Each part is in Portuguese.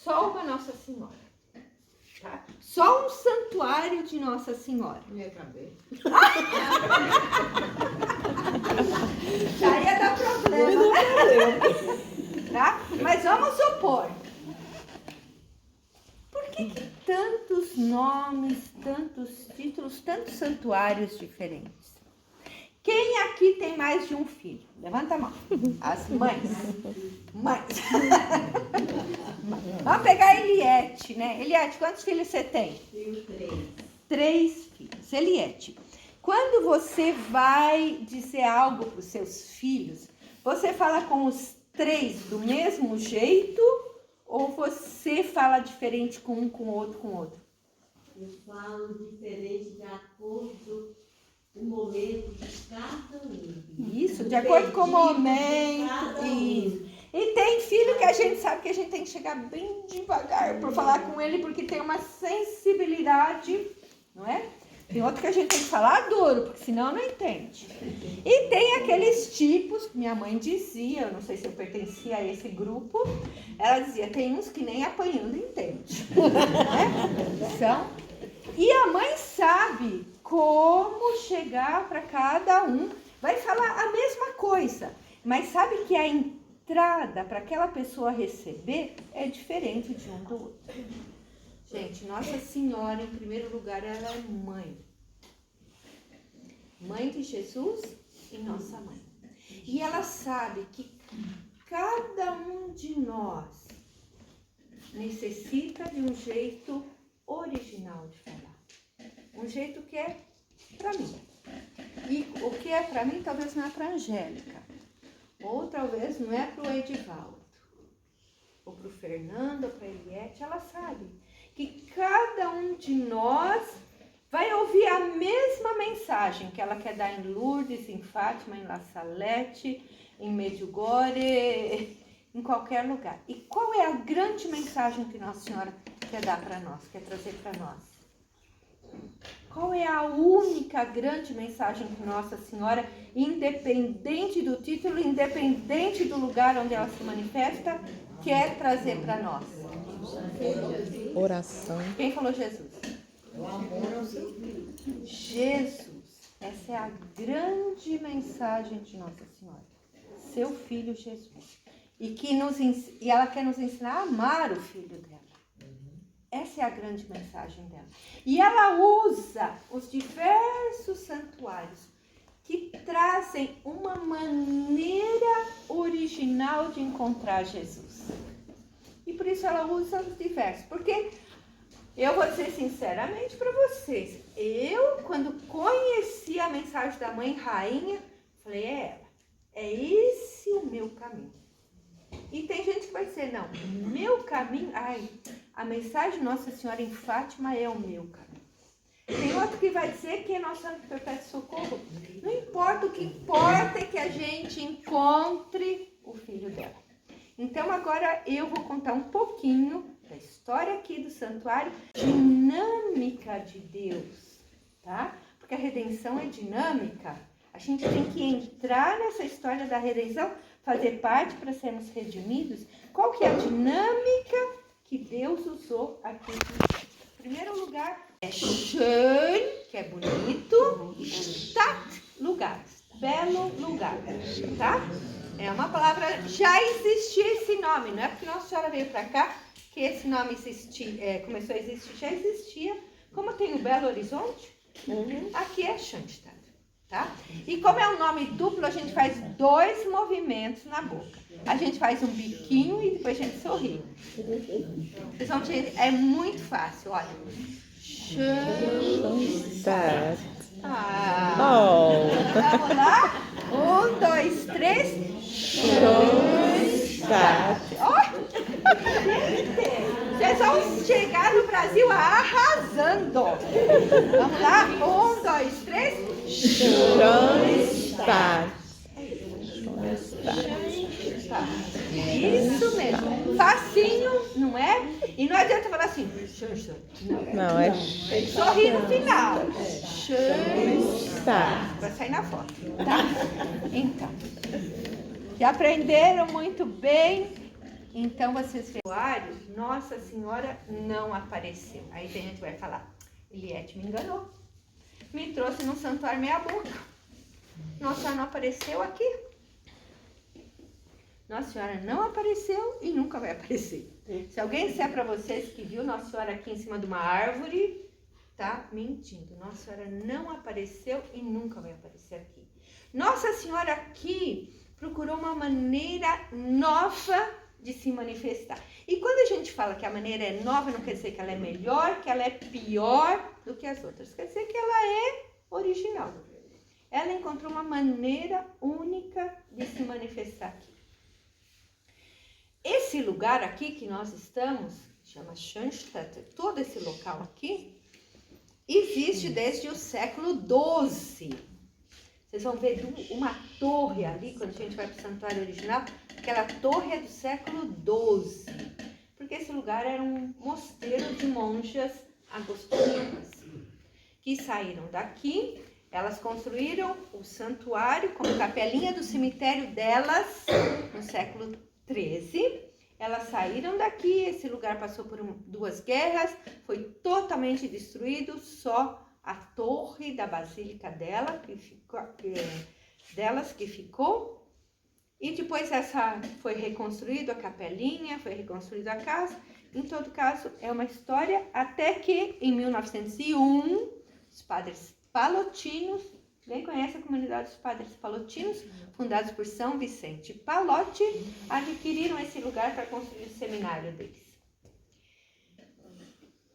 só uma Nossa Senhora. Tá? Só um santuário de Nossa Senhora. Minha cabeça. Já ia dar problema. Tá? Mas vamos supor. Por que tantos nomes, tantos títulos, tantos santuários diferentes? Quem aqui tem mais de um filho? Levanta a mão. As mães. Mães. Vamos pegar a Eliette, né? Eliette, quantos filhos você tem? Tenho 3. 3 filhos. Eliette, quando você vai dizer algo para os seus filhos, você fala com os 3 do mesmo jeito ou você fala diferente com um, com o outro, com o outro? Eu falo diferente de acordo com o momento de cada um. Isso, de acordo com o momento. Isso. E tem filho que a gente sabe que a gente tem que chegar bem devagar para falar com ele, porque tem uma sensibilidade, não é? Tem outro que a gente tem que falar duro, porque senão não entende. E tem aqueles tipos, minha mãe dizia, eu não sei se eu pertencia a esse grupo, ela dizia, tem uns que nem apanhando entende. Né? E a mãe sabe como chegar para cada um, vai falar a mesma coisa, mas sabe que a entrada para aquela pessoa receber é diferente de um do outro. Gente, Nossa Senhora, em primeiro lugar, ela é mãe. Mãe de Jesus e nossa mãe. E ela sabe que cada um de nós necessita de um jeito original de falar. Um jeito que é para mim. E o que é para mim, talvez não é para a Angélica. Ou talvez não é para o Edivaldo. Ou para o Fernando, ou para a Eliette. Ela sabe que cada um de nós vai ouvir a mesma mensagem que ela quer dar em Lourdes, em Fátima, em La Salete, em Medjugorje, em qualquer lugar. E qual é a grande mensagem que Nossa Senhora quer dar para nós, quer trazer para nós? Qual é a única grande mensagem que Nossa Senhora, independente do título, independente do lugar onde ela se manifesta, quer trazer para nós? Oração. Quem falou Jesus? O amor ao seu filho. Jesus. Essa é a grande mensagem de Nossa Senhora. Seu filho Jesus. E ela quer nos ensinar a amar o filho dela. Essa é a grande mensagem dela. E ela usa os diversos santuários que trazem uma maneira original de encontrar Jesus. E por isso ela usa os diversos. Porque eu vou dizer sinceramente para vocês, eu quando conheci a mensagem da Mãe Rainha, falei, é ela, é esse o meu caminho. E tem gente que vai dizer, não, o meu caminho, a mensagem de Nossa Senhora em Fátima é o meu caminho. Tem outro que vai dizer que é Nossa Senhora do Perpétuo Socorro. Não importa, o que importa é que a gente encontre o filho dela. Então agora eu vou contar um pouquinho da história aqui do santuário, dinâmica de Deus, tá? Porque a redenção é dinâmica. A gente tem que entrar nessa história da redenção, fazer parte para sermos redimidos. Qual que é a dinâmica que Deus usou aqui? Em primeiro lugar, é schön, que é bonito, Stadt, lugar, belo lugar, tá? É uma palavra, já existia esse nome, não é porque Nossa Senhora veio para cá que esse nome começou a existir, já existia. Como tem o Belo Horizonte, aqui é Schoenstatt. Tá? E como é um nome duplo, a gente faz 2 movimentos na boca. A gente faz um biquinho e depois a gente sorri. Vocês vão ver, é muito fácil, olha. Schoenstatt. Vamos lá? 1, 2, 3. Schoenstatt. Vocês vão chegar no Brasil arrasando. Vamos lá? 1, 2, 3. Schoenstatt. Isso mesmo. Facinho, não é? E não adianta falar assim. Não, é Sorrir no final. Schoenstatt. Vai sair na foto, tá? Então, já aprenderam muito bem Então vocês veem, Nossa Senhora não apareceu. Aí tem gente que vai falar, Eliette me enganou. Me trouxe no santuário meia boca. Nossa Senhora não apareceu aqui. Nossa Senhora não apareceu e nunca vai aparecer. Se alguém disser para vocês que viu Nossa Senhora aqui em cima de uma árvore, tá mentindo. Nossa Senhora não apareceu e nunca vai aparecer aqui. Nossa Senhora aqui procurou uma maneira nova de se manifestar. E quando a gente fala que a maneira é nova, não quer dizer que ela é melhor, que ela é pior do que as outras. Quer dizer que ela é original. Ela encontrou uma maneira única de se manifestar aqui. Esse lugar aqui que nós estamos, chama Schoenstatt, todo esse local aqui, existe desde o século XII. Vocês vão ver uma torre ali, quando a gente vai para o santuário original, aquela torre é do século XII. Porque esse lugar era um mosteiro de monjas agostinianas, que saíram daqui, elas construíram o santuário como capelinha do cemitério delas no século XIII. Elas saíram daqui, esse lugar passou por 2 guerras, foi totalmente destruído, só a torre da basílica delas que ficou. E depois foi reconstruído a capelinha, foi reconstruída a casa. Em todo caso, é uma história até que em 1901, os padres palotinos, quem conhece a comunidade dos padres palotinos, fundados por São Vicente Palotti, adquiriram esse lugar para construir o seminário deles.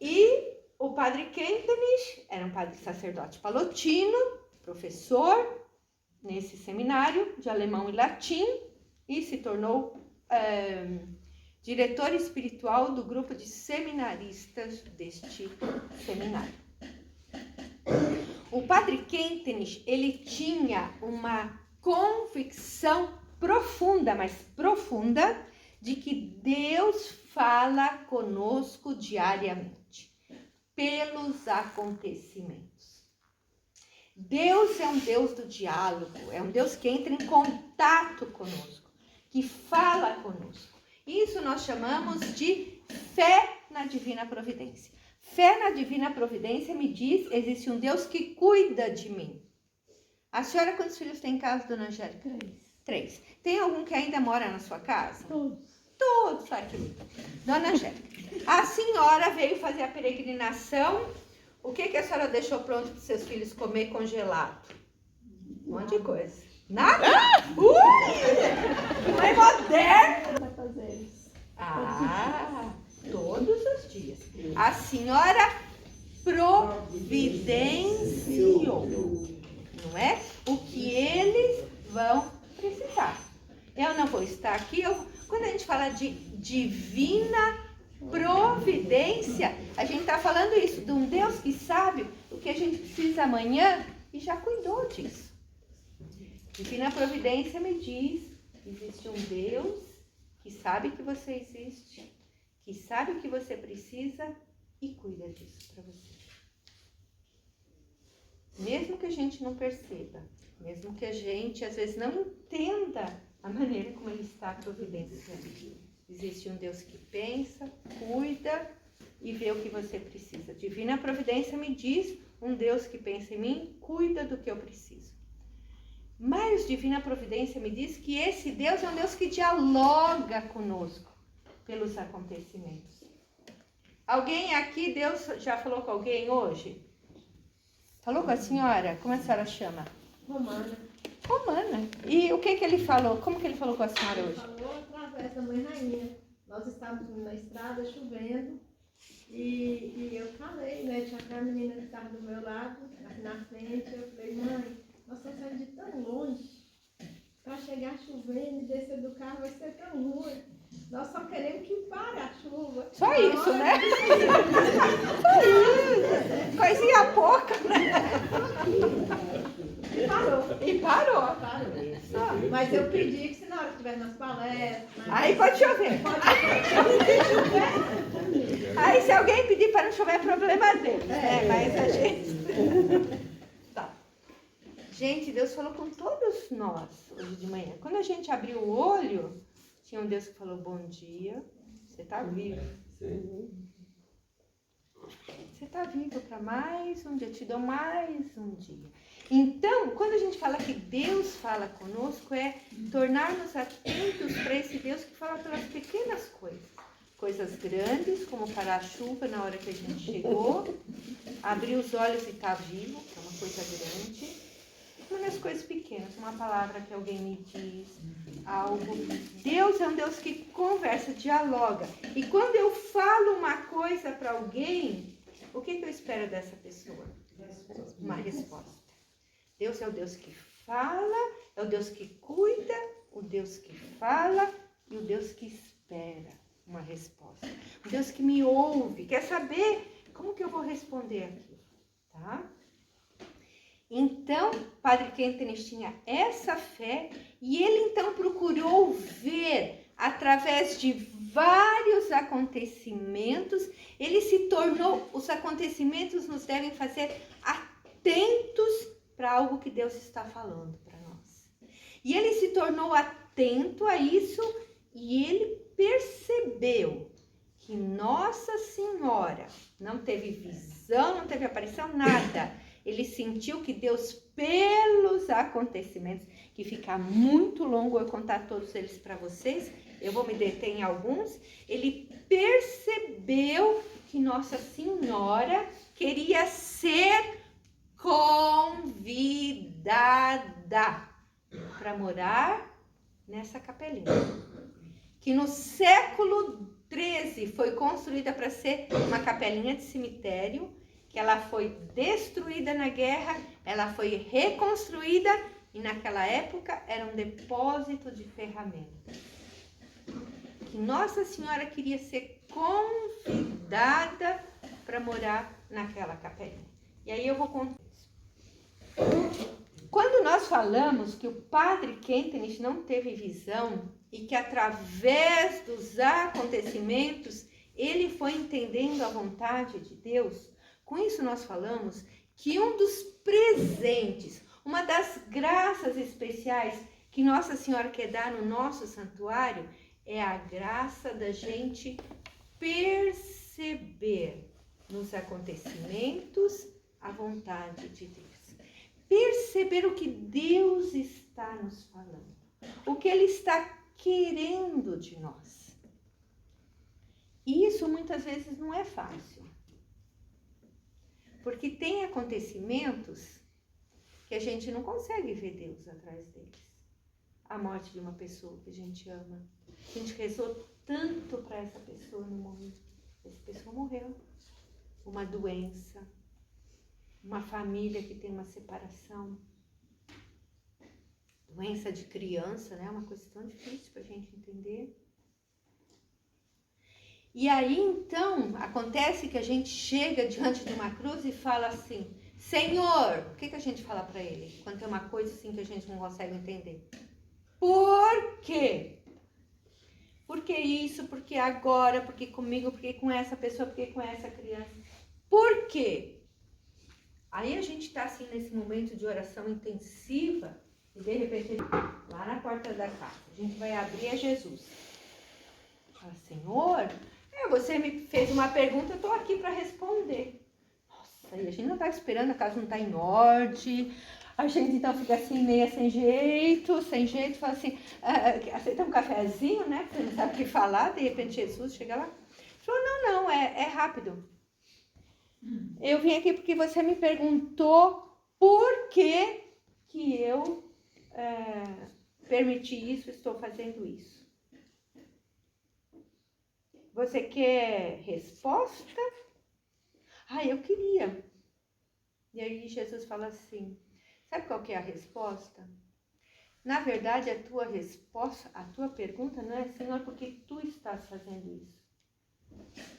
E o padre Kentenich era um padre sacerdote palotino, professor nesse seminário de alemão e latim, e se tornou diretor espiritual do grupo de seminaristas deste seminário. O padre Kentenich, ele tinha uma convicção profunda, mas profunda, de que Deus fala conosco diariamente, pelos acontecimentos. Deus é um Deus do diálogo, é um Deus que entra em contato conosco, que fala conosco. Isso nós chamamos de fé na divina providência. Fé na divina providência me diz, existe um Deus que cuida de mim. A senhora, quantos filhos tem em casa, dona Angélica? 3. Tem algum que ainda mora na sua casa? Todos aqui. Dona Angélica, a senhora veio fazer a peregrinação. O que a senhora deixou pronto para os seus filhos comer congelado? Um monte de coisa. Nada? Não é moderno? Vai fazer isso. Todos os dias. A senhora providenciou, não é? O que eles vão precisar. Eu não vou estar aqui. Quando a gente fala de divina providência, a gente está falando isso de um Deus que sabe o que a gente precisa amanhã e já cuidou disso. Divina providência me diz que existe um Deus que sabe que você existe, que sabe o que você precisa e cuida disso para você. Mesmo que a gente não perceba, mesmo que a gente às vezes não entenda a maneira como ele está providenciando. Existe um Deus que pensa, cuida e vê o que você precisa. Divina providência me diz, um Deus que pensa em mim, cuida do que eu preciso. Mas divina providência me diz que esse Deus é um Deus que dialoga conosco pelos acontecimentos. Alguém aqui, Deus já falou com alguém hoje? Falou com a senhora? Como a senhora chama? Romana. E o que ele falou? Como que ele falou com a senhora hoje? Ele falou através da Mãe Rainha. Nós estávamos na estrada chovendo e eu falei, né? Tinha aquela menina que estava do meu lado, aqui na frente. Eu falei, mãe, nós estamos saindo de tão longe. Para chegar chovendo e descer do carro vai ser tão ruim. Nós só queremos que pare a chuva. Só isso, né? Só isso. Coisinha pouca, né? E parou. Mas eu pedi que se na hora que estiver nas palestras... Aí pode chover. Aí se alguém pedir para não chover é problema dele, né? Mas a gente... Tá. Gente, Deus falou com todos nós hoje de manhã. Quando a gente abriu o olho, Tinha um Deus que falou, bom dia, você está vivo. Você está vivo para mais um dia, eu te dou mais um dia. Então, quando a gente fala que Deus fala conosco, é tornar-nos atentos para esse Deus que fala pelas pequenas coisas. Coisas grandes, como parar a chuva na hora que a gente chegou, abrir os olhos e estar vivo, que é uma coisa grande. Mas nas coisas pequenas, uma palavra que alguém me diz, algo. Deus é um Deus que conversa, dialoga. E quando eu falo uma coisa para alguém, o que eu espero dessa pessoa? Uma resposta. Deus é o Deus que fala, é o Deus que cuida, o Deus que fala e o Deus que espera uma resposta. O Deus que me ouve, quer saber como que eu vou responder aquilo, tá? Então, Padre Kentenich tinha essa fé e ele então procurou ver através de vários acontecimentos, ele se tornou, os acontecimentos nos devem fazer atentos para algo que Deus está falando para nós. E ele se tornou atento a isso e ele percebeu que Nossa Senhora não teve visão, não teve aparição, nada. Ele sentiu que Deus, pelos acontecimentos, que fica muito longo eu contar todos eles para vocês, eu vou me deter em alguns, ele percebeu que Nossa Senhora queria ser convidada para morar nessa capelinha. Que no século XIII foi construída para ser uma capelinha de cemitério, que ela foi destruída na guerra, ela foi reconstruída e naquela época era um depósito de ferramentas. Que Nossa Senhora queria ser convidada para morar naquela capelinha. E aí eu vou contar isso. Quando nós falamos que o Padre Kentenich não teve visão e que através dos acontecimentos ele foi entendendo a vontade de Deus, com isso nós falamos que um dos presentes, uma das graças especiais que Nossa Senhora quer dar no nosso santuário é a graça da gente perceber nos acontecimentos a vontade de Deus. Perceber o que Deus está nos falando, o que Ele está querendo de nós. E isso muitas vezes não é fácil. Porque tem acontecimentos que a gente não consegue ver Deus atrás deles. A morte de uma pessoa que a gente ama. A gente rezou tanto para essa pessoa no momento. Essa pessoa morreu. Uma doença. Uma família que tem uma separação. Doença de criança, né? Uma coisa tão difícil para a gente entender. E aí, então, acontece que a gente chega diante de uma cruz e fala assim, Senhor, o que a gente fala para Ele? Quando tem uma coisa assim que a gente não consegue entender. Por quê? Por que isso? Por que agora? Por que comigo? Por que com essa pessoa? Por que com essa criança? Por quê? Aí a gente está assim nesse momento de oração intensiva e de repente, lá na porta da casa, a gente vai abrir a Jesus. Fala, Senhor, você me fez uma pergunta, eu estou aqui para responder. Nossa, e a gente não está esperando, a casa não está em ordem. A gente então fica assim, meio sem jeito, fala assim, aceita um cafezinho, né? Você não sabe o que falar, de repente Jesus chega lá. Falou, não, é rápido. Eu vim aqui porque você me perguntou por que eu permiti isso, estou fazendo isso. Você quer resposta? Eu queria. E aí Jesus fala assim, sabe qual que é a resposta? Na verdade, a tua resposta, a tua pergunta não é, Senhor, por que tu estás fazendo isso?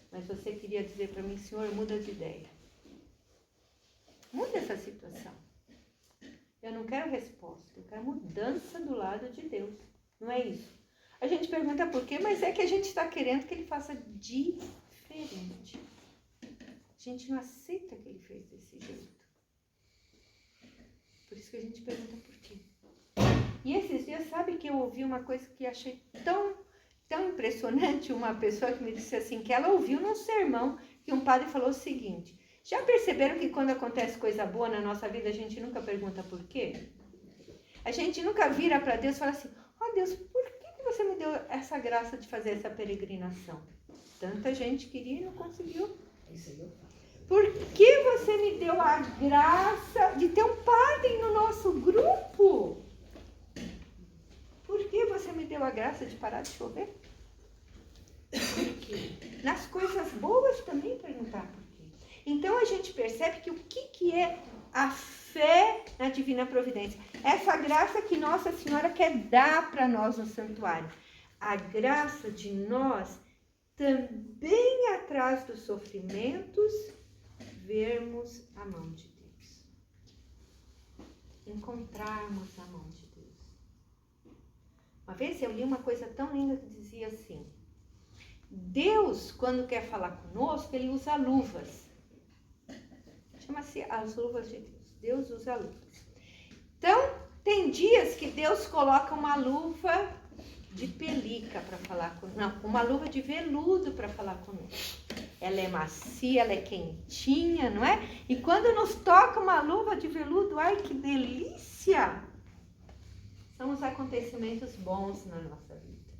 Mas você queria dizer para mim, Senhor, muda de ideia. Muda essa situação. Eu não quero resposta, eu quero mudança do lado de Deus. Não é isso? A gente pergunta por quê, mas é que a gente está querendo que Ele faça diferente. A gente não aceita que Ele fez desse jeito. Por isso que a gente pergunta por quê. E esses dias, sabe que eu ouvi uma coisa que achei tão tão impressionante uma pessoa que me disse assim, que ela ouviu num sermão que um padre falou o seguinte: já perceberam que quando acontece coisa boa na nossa vida, a gente nunca pergunta por quê? A gente nunca vira para Deus e fala assim: ó Deus, por que você me deu essa graça de fazer essa peregrinação? Tanta gente queria e não conseguiu. Por que você me deu a graça de ter um padre no nosso grupo? Por que você me deu a graça de parar de chover? Por quê? Nas coisas boas também perguntar por quê. Então a gente percebe que o que é a fé na divina providência? Essa graça que Nossa Senhora quer dar para nós no santuário. A graça de nós também atrás dos sofrimentos vermos a mão de Deus. Encontrarmos a mão de Deus. Uma vez eu li uma coisa tão linda que dizia assim: Deus, quando quer falar conosco, ele usa luvas. Chama-se as luvas de Deus. Deus usa luvas. Então, tem dias que Deus coloca uma luva de pelica para falar conosco. Não, uma luva de veludo para falar conosco. Ela é macia, ela é quentinha, não é? E quando nos toca uma luva de veludo, ai que delícia! São os acontecimentos bons na nossa vida.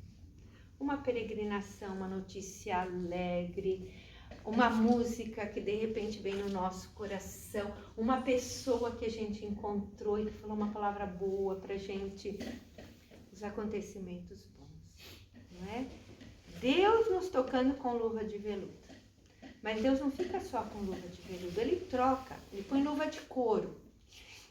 Uma peregrinação, uma notícia alegre, uma música que de repente vem no nosso coração, uma pessoa que a gente encontrou e que falou uma palavra boa pra gente. Os acontecimentos bons, não é? Deus nos tocando com luva de veludo. Mas Deus não fica só com luva de veludo, ele troca, ele põe luva de couro.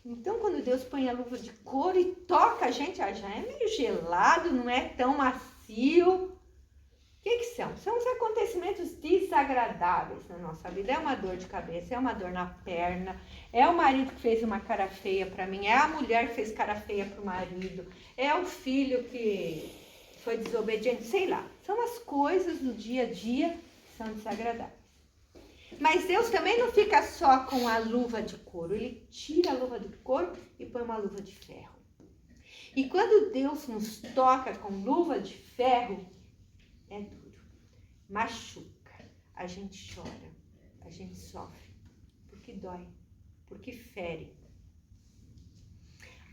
Então, quando Deus põe a luva de couro e toca a gente, já é meio gelado, não é tão macio. O que são? São os acontecimentos desagradáveis na nossa vida. É uma dor de cabeça, é uma dor na perna, é o marido que fez uma cara feia para mim, é a mulher que fez cara feia para o marido, é o filho que foi desobediente, sei lá. São as coisas do dia a dia que são desagradáveis. Mas Deus também não fica só com a luva de couro, ele tira a luva de couro e põe uma luva de ferro. E quando Deus nos toca com luva de ferro, é duro, machuca, a gente chora, a gente sofre, porque dói, porque fere.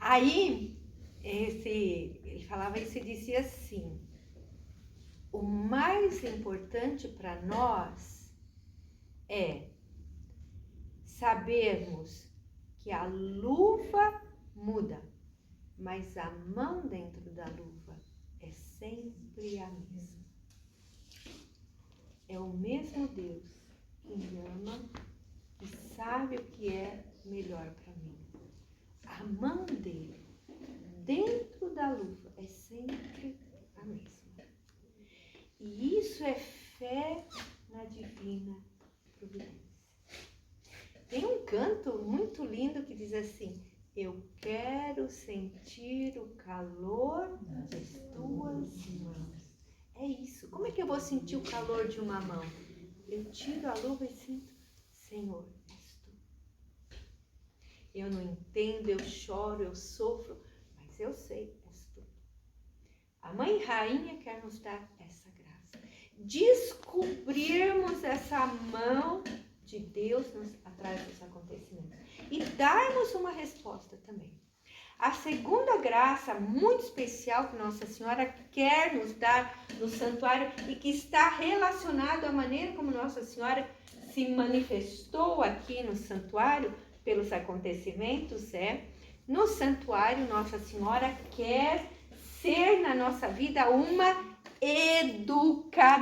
Aí, ele falava isso e dizia assim: o mais importante para nós é sabermos que a luva muda, mas a mão dentro da luva é sempre a mesma. É o mesmo Deus que me ama e sabe o que é melhor para mim. A mão dele dentro da luva é sempre a mesma. E isso é fé na divina providência. Tem um canto muito lindo que diz assim: eu quero sentir o calor das tuas mãos. É isso. Como é que eu vou sentir o calor de uma mão? Eu tiro a luva e sinto: Senhor, és tu. Eu não entendo, eu choro, eu sofro, mas eu sei, és tu. A Mãe Rainha quer nos dar essa graça. Descobrirmos essa mão de Deus atrás dos acontecimentos e darmos uma resposta também. A segunda graça muito especial que Nossa Senhora quer nos dar no santuário e que está relacionado à maneira como Nossa Senhora se manifestou aqui no santuário pelos acontecimentos no santuário Nossa Senhora quer ser na nossa vida uma educadora.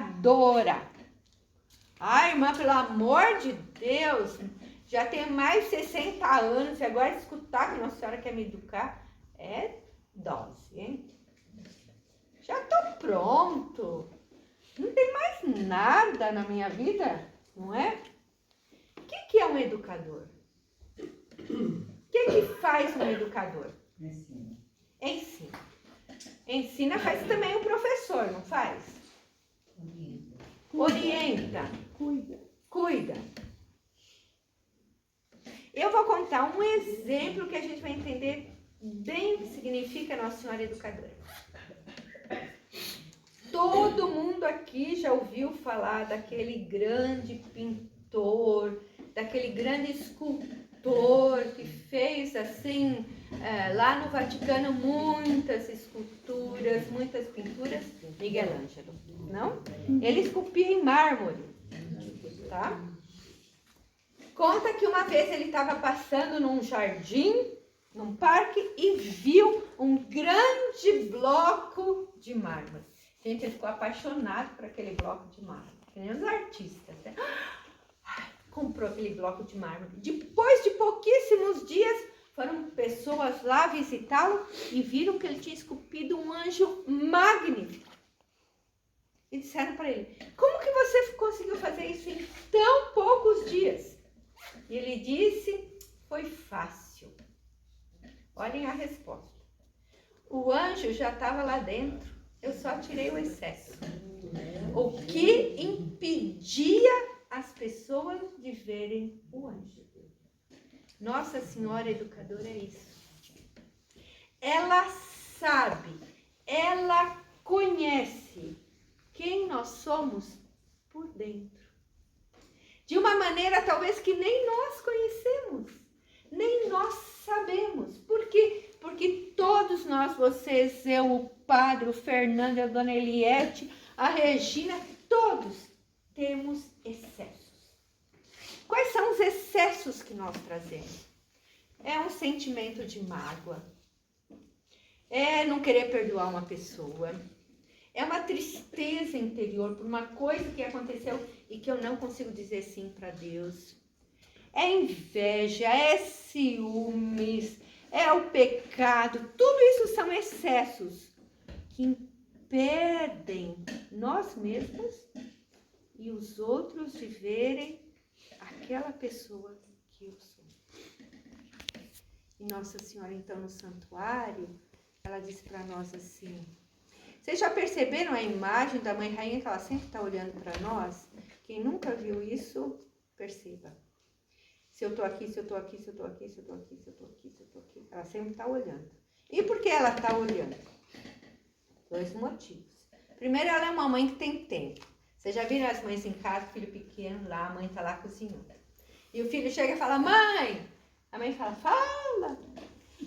Ai, irmã, pelo amor de Deus, já tenho mais de 60 anos e agora escutar que Nossa Senhora quer me educar é dose, hein? Já tô pronto. Não tem mais nada na minha vida, não é? O que é um educador? O que faz um educador? Ensina. Ensina faz também o professor, não faz? Orienta. Cuida. Eu vou contar um exemplo que a gente vai entender bem o que significa Nossa Senhora Educadora. todo mundo aqui já ouviu falar daquele grande pintor, daquele grande escultor que fez assim, lá no Vaticano, muitas esculturas, muitas pinturas, Miguel Ângelo, não? Ele esculpia em mármore, tá? Conta que uma vez ele estava passando num jardim, num parque, e viu um grande bloco de mármore. Gente, ele ficou apaixonado por aquele bloco de mármore, que nem os artistas, né? Comprou aquele bloco de mármore. Depois de pouquíssimos dias, foram pessoas lá visitá-lo e viram que ele tinha esculpido um anjo magnífico. E disseram para ele, como que você conseguiu fazer isso em tão poucos dias? E ele disse, foi fácil. Olhem a resposta. O anjo já estava lá dentro, eu só tirei o excesso. O que impedia as pessoas de verem o anjo. Nossa Senhora Educadora é isso. Ela sabe, ela conhece quem nós somos por dentro. De uma maneira talvez que nem nós conhecemos, nem nós sabemos. Por quê? Porque todos nós, vocês, eu, o padre, o Fernando, a dona Eliette, a Regina, todos temos excessos. Quais são os excessos que nós trazemos? É um sentimento de mágoa. É não querer perdoar uma pessoa. É uma tristeza interior por uma coisa que aconteceu e que eu não consigo dizer sim para Deus. É inveja, é ciúmes, é o pecado. Tudo isso são excessos que impedem nós mesmos e os outros de verem aquela pessoa que eu sou. E Nossa Senhora, então, no santuário, ela disse para nós assim, vocês já perceberam a imagem da Mãe Rainha, que ela sempre está olhando para nós? Quem nunca viu isso, perceba. Se eu estou aqui, se eu estou aqui, se eu estou aqui, se eu estou aqui, se eu estou aqui, se eu estou aqui. Ela sempre está olhando. E por que ela está olhando? 2 motivos. Primeiro, ela é uma mãe que tem tempo. Vocês já viram as mães em casa, filho pequeno lá, a mãe está lá cozinhando. E o filho chega e fala, mãe! A mãe fala, fala!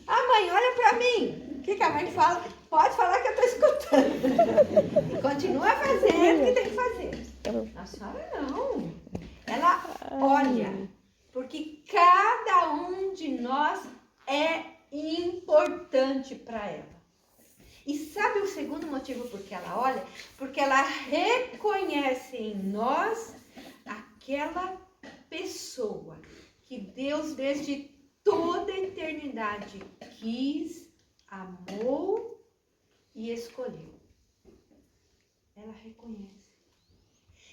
Ah, mãe, olha pra mim! O que a mãe fala? Pode falar que eu tô escutando. E continua fazendo o que tem que fazer. A senhora não. Ela olha. Porque cada um de nós é importante para ela. E sabe o segundo motivo por que ela olha? Porque ela reconhece em nós aquela pessoa que Deus, desde toda a eternidade, quis, amou e escolheu. Ela reconhece.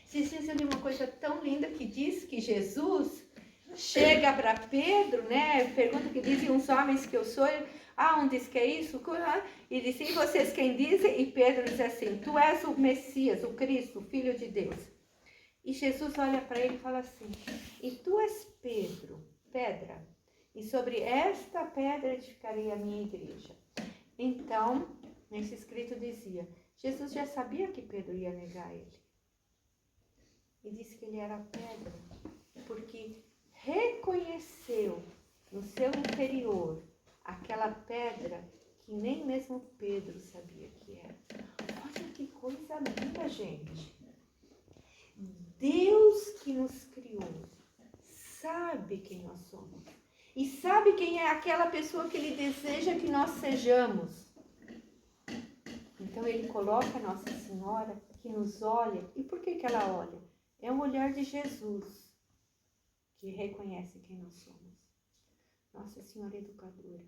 Vocês viram uma coisa tão linda que diz que Jesus chega para Pedro, né? Pergunta que dizem uns homens que eu sou. Um diz que é isso. E diz, e vocês quem dizem? E Pedro diz assim, tu és o Messias, o Cristo, o Filho de Deus. E Jesus olha para ele e fala assim, e tu és Pedro, pedra, e sobre esta pedra edificarei a minha igreja. Então, nesse escrito dizia, Jesus já sabia que Pedro ia negar ele. E disse que ele era pedra, porque reconheceu no seu interior aquela pedra que nem mesmo Pedro sabia que era. Olha que coisa linda, gente. Deus que nos criou sabe quem nós somos. E sabe quem é aquela pessoa que Ele deseja que nós sejamos. Então Ele coloca a Nossa Senhora que nos olha. E por que ela olha? É um olhar de Jesus que reconhece quem nós somos. Nossa Senhora Educadora.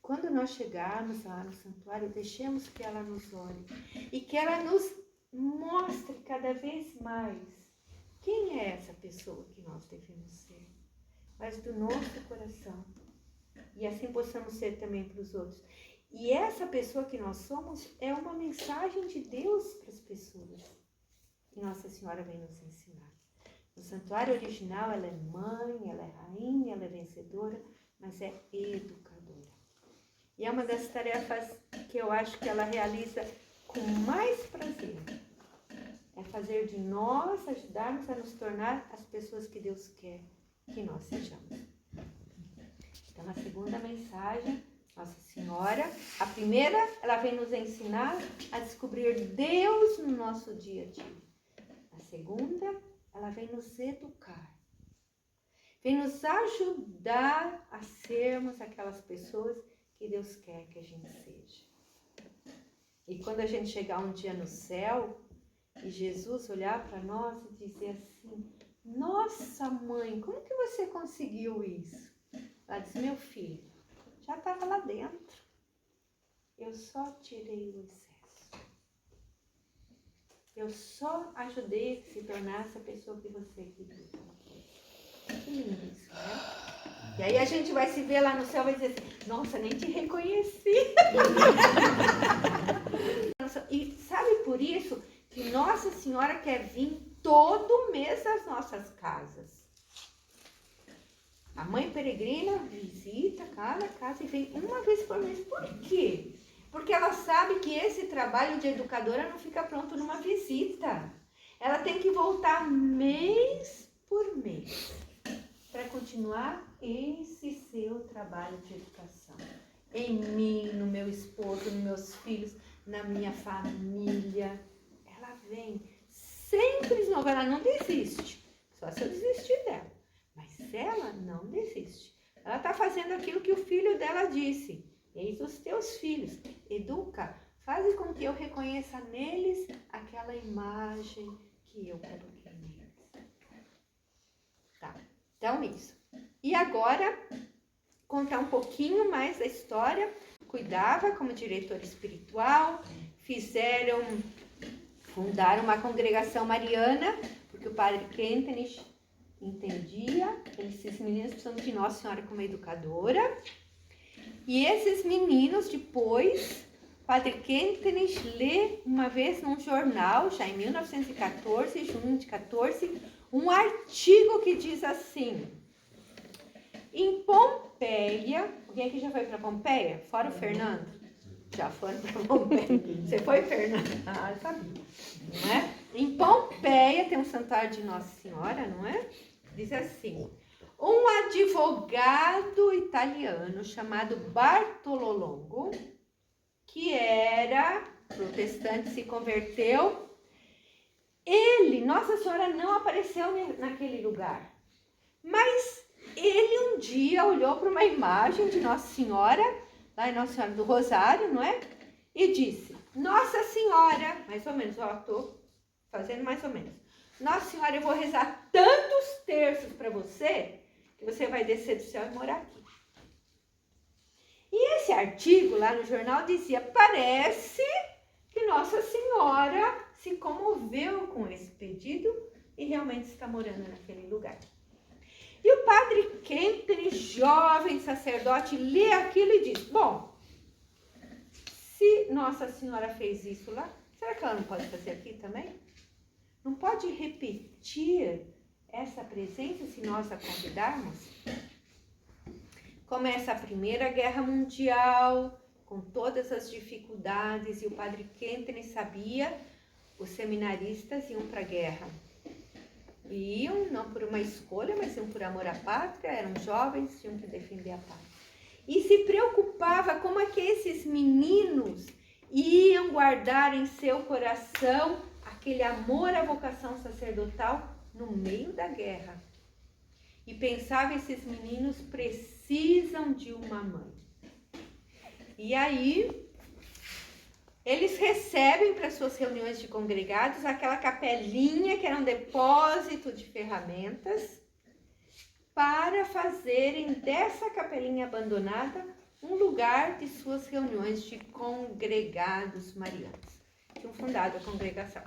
Quando nós chegarmos lá no santuário, deixemos que ela nos olhe e que ela nos mostre cada vez mais quem é essa pessoa que nós devemos ser, mas do nosso coração. E assim possamos ser também para os outros. E essa pessoa que nós somos é uma mensagem de Deus para as pessoas que Nossa Senhora vem nos ensinar. No santuário original ela é mãe, ela é rainha, ela é vencedora, mas é educadora. E é uma das tarefas que eu acho que ela realiza com mais prazer é fazer de nós, ajudarmos a nos tornar as pessoas que Deus quer que nós sejamos. Então, a segunda mensagem, Nossa Senhora, a primeira, ela vem nos ensinar a descobrir Deus no nosso dia a dia. A segunda, ela vem nos educar. Vem nos ajudar a sermos aquelas pessoas que Deus quer que a gente seja. E quando a gente chegar um dia no céu, e Jesus olhar para nós e dizer assim, nossa mãe, como que você conseguiu isso? Ela diz, meu filho, já estava lá dentro. Eu só tirei o excesso. Eu só ajudei a se tornar essa pessoa que você queria. Que lindo isso, né? E aí a gente vai se ver lá no céu e vai dizer assim, nossa, nem te reconheci. E sabe por isso que Nossa Senhora quer vir todo mês às nossas casas. A mãe peregrina visita cada casa e vem uma vez por mês. Por quê? Porque ela sabe que esse trabalho de educadora não fica pronto numa visita. Ela tem que voltar mês por mês para continuar esse seu trabalho de educação. Em mim, no meu esposo, nos meus filhos, na minha família. Ela vem sempre de novo, ela não desiste. Só se eu desistir dela. Mas ela não desiste. Ela está fazendo aquilo que o filho dela disse. Eis os teus filhos. Educa, faz com que eu reconheça neles aquela imagem que eu coloquei neles. Tá, então isso. E agora, contar um pouquinho mais da história. Cuidava como diretora espiritual, fundaram uma congregação mariana, porque o padre Kentenich entendia que esses meninos precisam de Nossa Senhora como educadora. E esses meninos, depois, o padre Kentenich lê uma vez num jornal, já em 1914, junho de 14, um artigo que diz assim, em Pompeia, alguém aqui já foi para Pompeia? Fora o Fernando? Já foram para Pompeia. Você foi, Fernando? Ah, eu sabia. Não é? Em Pompeia tem um santuário de Nossa Senhora, não é? Diz assim, um advogado italiano chamado Bartolo Longo, que era protestante, se converteu, Nossa Senhora não apareceu naquele lugar, mas ele um dia olhou para uma imagem de Nossa Senhora, lá em Nossa Senhora do Rosário, não é? E disse, Nossa Senhora, mais ou menos, ó, estou fazendo mais ou menos. Nossa Senhora, eu vou rezar tantos terços para você, que você vai descer do céu e morar aqui. E esse artigo lá no jornal dizia, parece que Nossa Senhora se comoveu com esse pedido e realmente está morando naquele lugar. E o padre Kentenich, jovem sacerdote, lê aquilo e diz, bom, se Nossa Senhora fez isso lá, será que ela não pode fazer aqui também? Não pode repetir essa presença se nós a convidarmos? Começa a Primeira Guerra Mundial, com todas as dificuldades, e o padre Kentenich sabia, os seminaristas iam para a guerra. E iam não por uma escolha, mas iam por amor à pátria, eram jovens, tinham que defender a pátria. E se preocupava como é que esses meninos iam guardar em seu coração aquele amor à vocação sacerdotal no meio da guerra. E pensava, esses meninos precisam de uma mãe. E aí, eles recebem para suas reuniões de congregados aquela capelinha que era um depósito de ferramentas para fazerem dessa capelinha abandonada um lugar de suas reuniões de congregados marianos. Tinham fundado a congregação.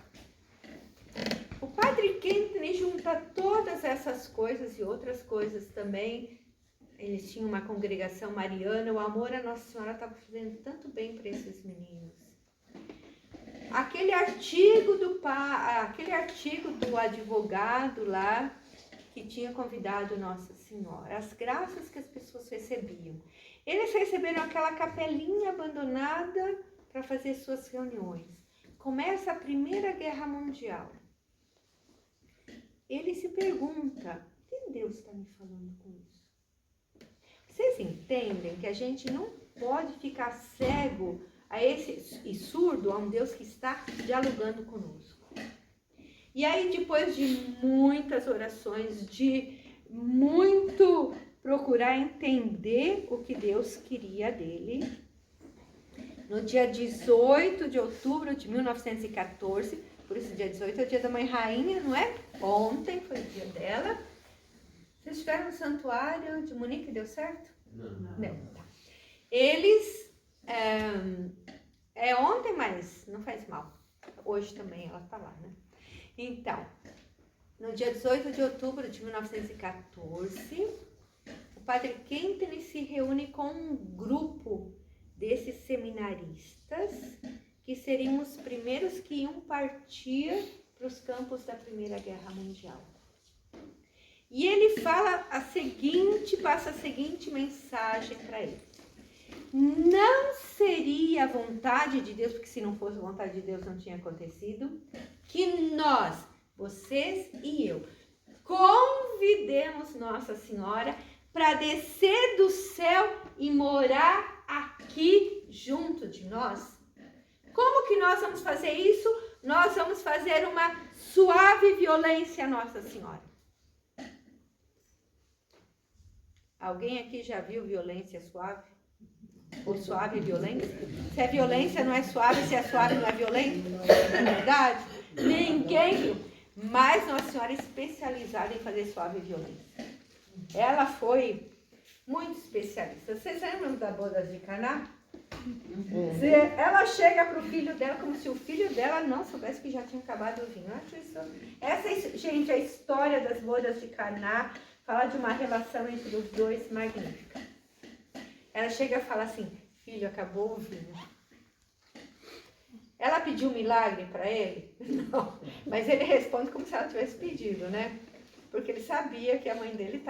O padre Kentenich junta todas essas coisas e outras coisas também. Eles tinham uma congregação mariana, o amor a Nossa Senhora estava fazendo tanto bem para esses meninos. Aquele artigo do advogado lá, que tinha convidado Nossa Senhora, as graças que as pessoas recebiam. Eles receberam aquela capelinha abandonada para fazer suas reuniões. começa a Primeira Guerra Mundial, ele se pergunta, o que Deus está me falando com isso? Vocês entendem que a gente não pode ficar cego e surdo a um Deus que está dialogando conosco. E aí, depois de muitas orações, de muito procurar entender o que Deus queria dele, no dia 18 de outubro de 1914, por isso dia 18 é o dia da Mãe Rainha, não é? Ontem foi o dia dela. Vocês estiveram no santuário de Munique, deu certo? Não. Tá. Eles, é ontem, mas não faz mal. Hoje também ela está lá, né? Então, no dia 18 de outubro de 1914, o Padre Kentenich se reúne com um grupo desses seminaristas que seriam os primeiros que iam partir para os campos da Primeira Guerra Mundial. E ele passa a seguinte mensagem para eles. Não seria a vontade de Deus, porque se não fosse a vontade de Deus não tinha acontecido, que nós, vocês e eu, convidemos Nossa Senhora para descer do céu e morar aqui junto de nós. Como que nós vamos fazer isso? Nós vamos fazer uma suave violência a Nossa Senhora. Alguém aqui já viu violência suave? Ou suave violência? Se é violência não é suave, se é suave não é violência? Não é verdade? Ninguém viu. Mas Nossa Senhora é especializada em fazer suave violência. Ela foi muito especialista. Vocês lembram da boda de Caná? Ela chega para o filho dela como se o filho dela não soubesse que já tinha acabado o vinho. Gente, a história das bodas de Caná fala de uma relação entre os dois magnífica. Ela chega e fala assim, filho, acabou o vinho. Ela pediu um milagre para ele? Não, mas ele responde como se ela tivesse pedido, né? Porque ele sabia que a mãe dele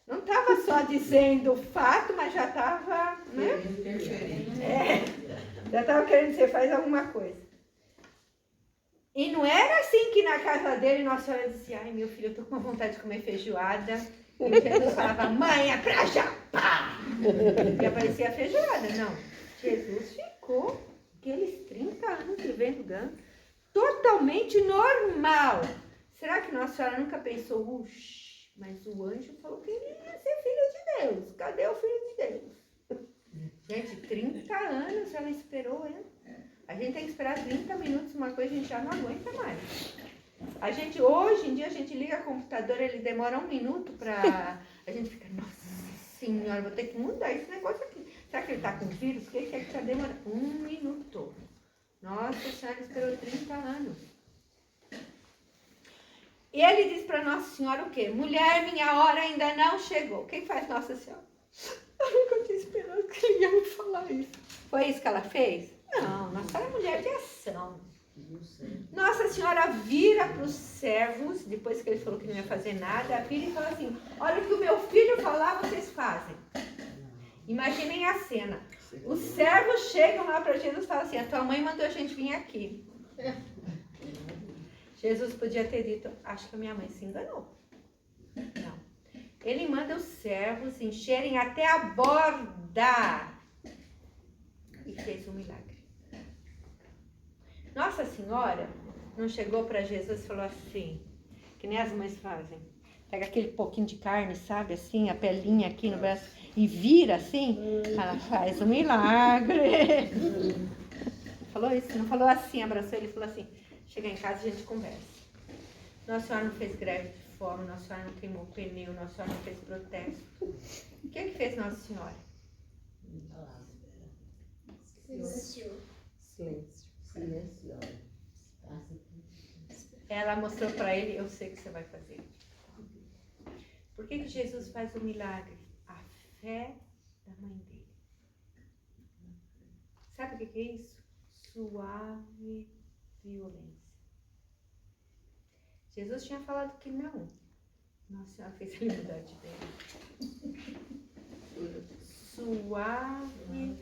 não estava só dizendo o fato, mas já estava, né? Já estava querendo dizer, faz alguma coisa. E não era assim que na casa dele Nossa Senhora dizia, ai meu filho, eu tô com uma vontade de comer feijoada. E Jesus falava, mãe, é pra já, pá! E aparecia a feijoada. Não, Jesus ficou aqueles 30 anos vivendo totalmente normal. Será que Nossa Senhora nunca pensou, mas o anjo falou que ele ia ser filho de Deus. Cadê o filho de Deus? Gente, 30 anos ela esperou, hein? A gente tem que esperar 30 minutos, uma coisa a gente já não aguenta mais. Hoje em dia, a gente liga o computador, ele demora 1 minuto pra... A gente fica, nossa senhora, vou ter que mudar esse negócio aqui. Será que ele tá com vírus? O que é que tá demorando? 1 minuto. Nossa Senhora esperou 30 anos. E ele diz para Nossa Senhora o quê? Mulher, minha hora ainda não chegou. O que faz Nossa Senhora? Eu nunca tinha esperado que ele ia me falar isso. Foi isso que ela fez? Não, Nossa Senhora é mulher de ação. Nossa Senhora vira para os servos, depois que ele falou que não ia fazer nada, vira e fala assim, olha o que o meu filho falar, vocês fazem. Imaginem a cena. Os servos chegam lá para Jesus e falam assim, a tua mãe mandou a gente vir aqui. Jesus podia ter dito, acho que a minha mãe se enganou. Não. Ele manda os servos encherem até a borda. E fez um milagre. Nossa Senhora não chegou para Jesus e falou assim, que nem as mães fazem. Pega aquele pouquinho de carne, sabe, assim, a pelinha aqui no braço, e vira assim, ela faz um milagre. Falou isso, não falou assim, abraçou ele e falou assim, chega em casa e a gente conversa. Nossa Senhora não fez greve de fome, Nossa Senhora não queimou pneu, Nossa Senhora não fez protesto. O que fez Nossa Senhora? Silêncio. Ela mostrou para ele, eu sei o que você vai fazer. Por que Jesus faz o milagre? A fé da mãe dele. Sabe o que é isso? Suave violência. Jesus tinha falado que não. Nossa Senhora fez ele mudar de ideia. Suave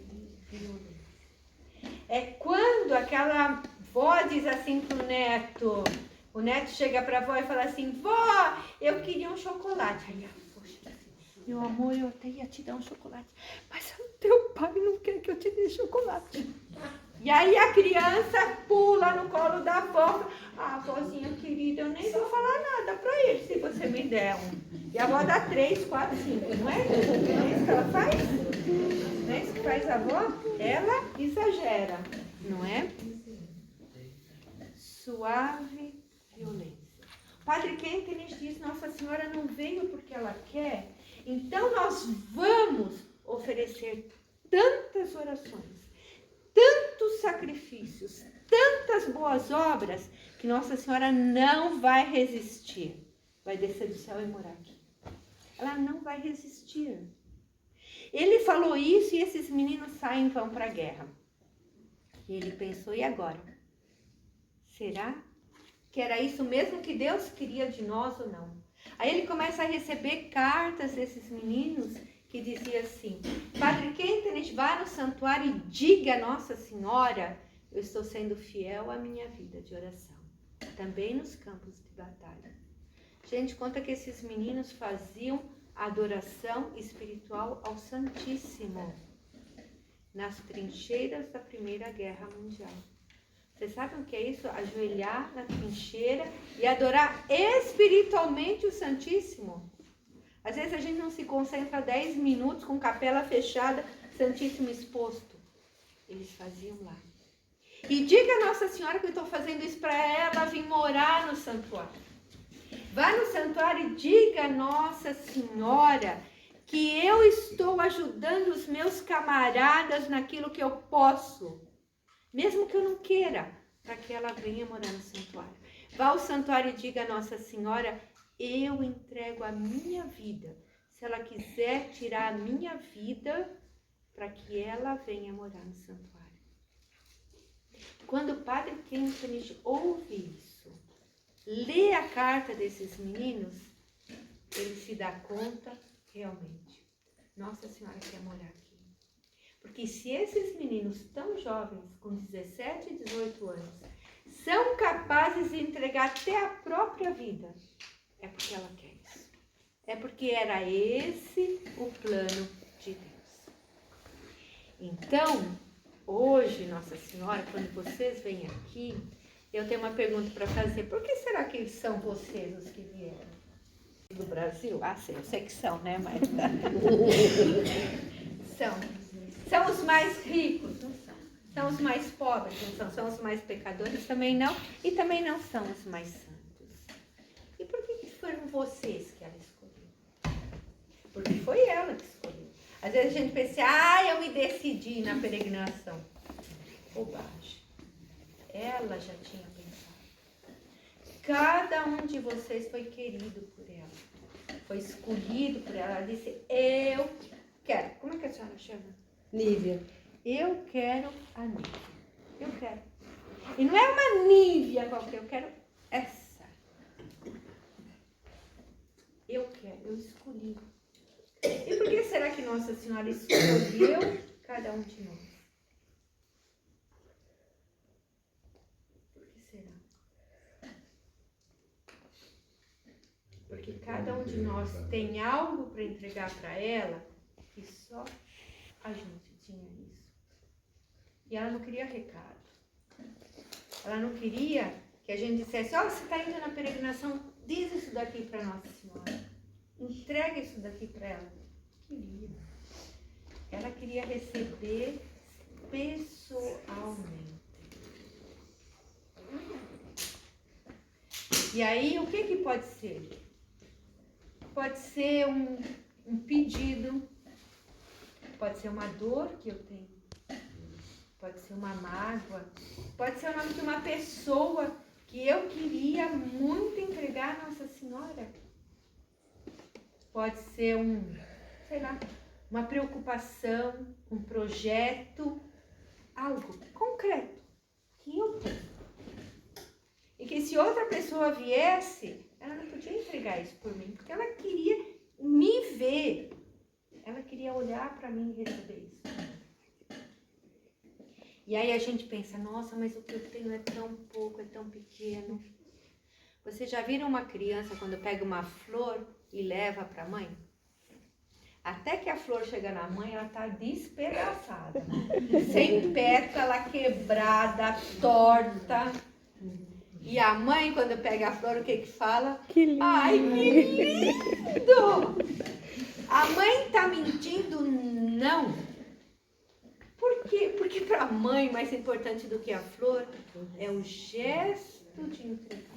violência. É quando aquela vó diz assim pro neto, o neto chega pra avó e fala assim, vó, eu queria um chocolate. Aí a avó chega assim, meu amor, eu até ia te dar um chocolate, mas o teu pai não quer que eu te dê chocolate. E aí a criança pula no colo da avó, vozinha querida, eu nem vou falar nada pra ele se você me der um. E a avó dá 3, 4, 5, não é? Não é isso que ela faz? Não é isso que faz a avó? Ela exagera, não é? Suave violência. Padre Kentenich diz, Nossa Senhora não veio porque ela quer, então nós vamos oferecer tantas orações, tantos sacrifícios, tantas boas obras, que Nossa Senhora não vai resistir. Vai descer do céu e morar aqui. Ela não vai resistir. Ele falou isso e esses meninos saem e vão para a guerra. E ele pensou, e agora? Será que era isso mesmo que Deus queria de nós ou não? Aí ele começa a receber cartas desses meninos que dizia assim, Padre Kentenich, vá no santuário e diga a Nossa Senhora, eu estou sendo fiel à minha vida de oração, também nos campos de batalha. Gente, conta que esses meninos faziam adoração espiritual ao Santíssimo nas trincheiras da Primeira Guerra Mundial. Vocês sabem o que é isso? Ajoelhar na trincheira e adorar espiritualmente o Santíssimo. Às vezes a gente não se concentra 10 minutos com capela fechada, Santíssimo exposto. Eles faziam lá. E diga a Nossa Senhora que eu estou fazendo isso para ela vir morar no santuário. Vá no santuário e diga a Nossa Senhora que eu estou ajudando os meus camaradas naquilo que eu posso. Mesmo que eu não queira, para que ela venha morar no santuário. Vá ao santuário e diga a Nossa Senhora, eu entrego a minha vida. Se ela quiser tirar a minha vida, para que ela venha morar no santuário. Quando o Padre Kentenich ouve isso, lê a carta desses meninos, ele se dá conta, realmente, Nossa Senhora quer morar aqui. Porque se esses meninos tão jovens, com 17 e 18 anos, são capazes de entregar até a própria vida, é porque ela quer isso. É porque era esse o plano de Deus. Então, hoje, Nossa Senhora, quando vocês vêm aqui, eu tenho uma pergunta para fazer. Por que será que são vocês os que vieram? Do Brasil? Ah, sei, eu sei que são, né? Mas... São os mais ricos, não são. São os mais pobres, não são. São os mais pecadores, também não. E também não são os mais santos. E por que foram vocês que ela escolheu? Porque foi ela que escolheu. Às vezes a gente pensa, eu me decidi na peregrinação. Bobagem. Ela já tinha pensado. Cada um de vocês foi querido por ela. Foi escolhido por ela. Ela disse, eu quero. Como é que a senhora chama? Nívia. Eu quero a Nívia. Eu quero. E não é uma Nívia qualquer, eu quero essa. Eu quero, eu escolhi. E por que será que Nossa Senhora escolheu cada um de nós? Por que será? Porque cada um de nós tem algo para entregar para ela e só a gente tinha isso. E ela não queria recado. Ela não queria que a gente dissesse, você está indo na peregrinação, diz isso daqui para Nossa Senhora. Entrega isso daqui para ela. Queria. Ela queria receber pessoalmente. E aí, o que pode ser? Pode ser um pedido, pode ser uma dor que eu tenho, pode ser uma mágoa, pode ser o nome de uma pessoa que eu queria muito entregar a Nossa Senhora. Pode ser uma preocupação, um projeto, algo concreto que eu tenho. E que se outra pessoa viesse, ela não podia entregar isso por mim, porque ela queria me ver. Ela queria olhar para mim e receber isso. E aí a gente pensa, nossa, mas o que eu tenho é tão pouco, é tão pequeno. Vocês já viram uma criança quando pega uma flor e leva para a mãe? Até que a flor chega na mãe, ela tá despedaçada. Sem pétala, quebrada, torta. E a mãe, quando pega a flor, o que que fala? Que lindo! Ai, que lindo! A mãe tá mentindo? Não. Por quê? Porque para a mãe, mais importante do que a flor, é o gesto de entregar.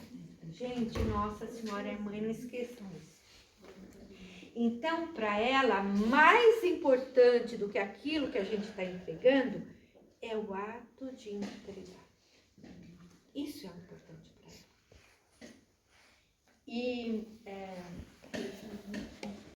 Gente, Nossa Senhora é mãe, não esqueçam isso. Então, para ela, mais importante do que aquilo que a gente está entregando é o ato de entregar. Isso é importante para ela. E